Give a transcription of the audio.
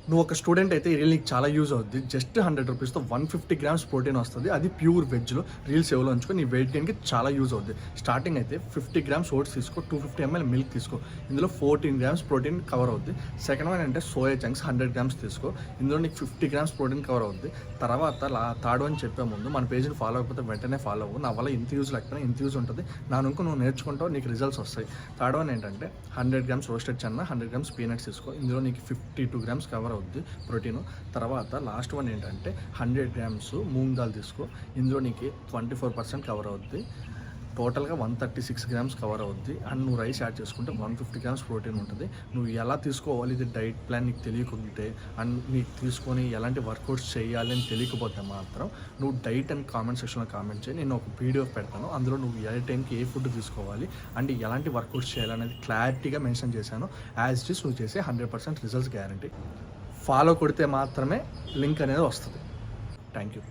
నువ్వు ఒక స్టూడెంట్ అయితే ఈ రీల్ నీకు చాలా యూజ్ అవుద్ది. జస్ట్ 100 రూపీస్‌తో 150 గ్రామ్స్ ప్రోటీన్ వస్తది. అది ప్యూర్ వెజ్‌లో రీల్స్ సేవ్‌లో ఉంచుకొని నీ వెయిట్ గెయిన్‌కి చాలా యూజ్ అవుద్ది. స్టార్టింగ్ అయితే 50 గ్రామ్స్ ఓట్స్ తీసుకో, 250 ఎంఎల్ మిల్క్ తీసుకో. ఇందులో 14 గ్రామ్స్ ప్రోటీన్ కవర్ అవుద్ది. సెకండ్ వన్ అంటే సోయా చంక్స్ 100 గ్రామ్స్ తీసుకో. ఇందులో నీకు 50 గ్రామ్స్ ప్రోటీన్ కవర్ అవుద్ది. తర్వాత థర్డ్ వన్ చెప్పే ముందు మన పేజ్‌ని ఫాలో అవ్వకపోతే వెంటనే ఫాలో అవ్వు. నా వల్ల ఇంత యూజ్ లేకపోయినా ఇంత యూజ్ ఉంటుంది. నా నుంచి నువ్వు నేర్చుకుంటావు, నీకు రిజల్ట్స్ వస్తాయి. థర్డ్ వన్ ఏంటంటే 100 grams roasted Chenna, 100 grams peanuts తీసుకో. ఇందులో నీకు 52 గ్రామ్స్ కవర్ అవుద్ది ప్రోటీన్. తర్వాత లాస్ట్ వన్ ఏంటంటే 100 గ్రామ్స్ మూంగ్ దాల్ తీసుకో. ఇందులో నీకు 24% కవర్ అవుద్ది. టోటల్గా 136 గ్రామ్స్ కవర్ అవుద్ది. అండ్ నువ్వు రైస్ యాడ్ చేసుకుంటే 150 గ్రామ్స్ ప్రోటీన్ ఉంటుంది. నువ్వు ఎలా తీసుకోవాలి, ఇది డైట్ ప్లాన్ నీకు తెలియకుంటే అండ్ నీకు తీసుకొని ఎలాంటి వర్కౌట్స్ చేయాలి అని తెలియకపోతే మాత్రం నువ్వు డైట్ అండ్ కామెంట్ సెక్షన్లో కామెంట్ చేయి. నేను ఒక పీడిఎఫ్ పెడతాను. అందులో నువ్వు ఏ టైంకి ఏ ఫుడ్ తీసుకోవాలి అండ్ ఎలాంటి వర్కౌట్స్ చేయాలనేది క్లారిటీగా మెన్షన్ చేశాను. యాజ్ ఇట్ ఈస్ నువ్వు చేసే 100% రిజల్ట్స్ గ్యారంటీ. ఫాలో కొడితే మాత్రమే లింక్ అనేది వస్తుంది. Thank you.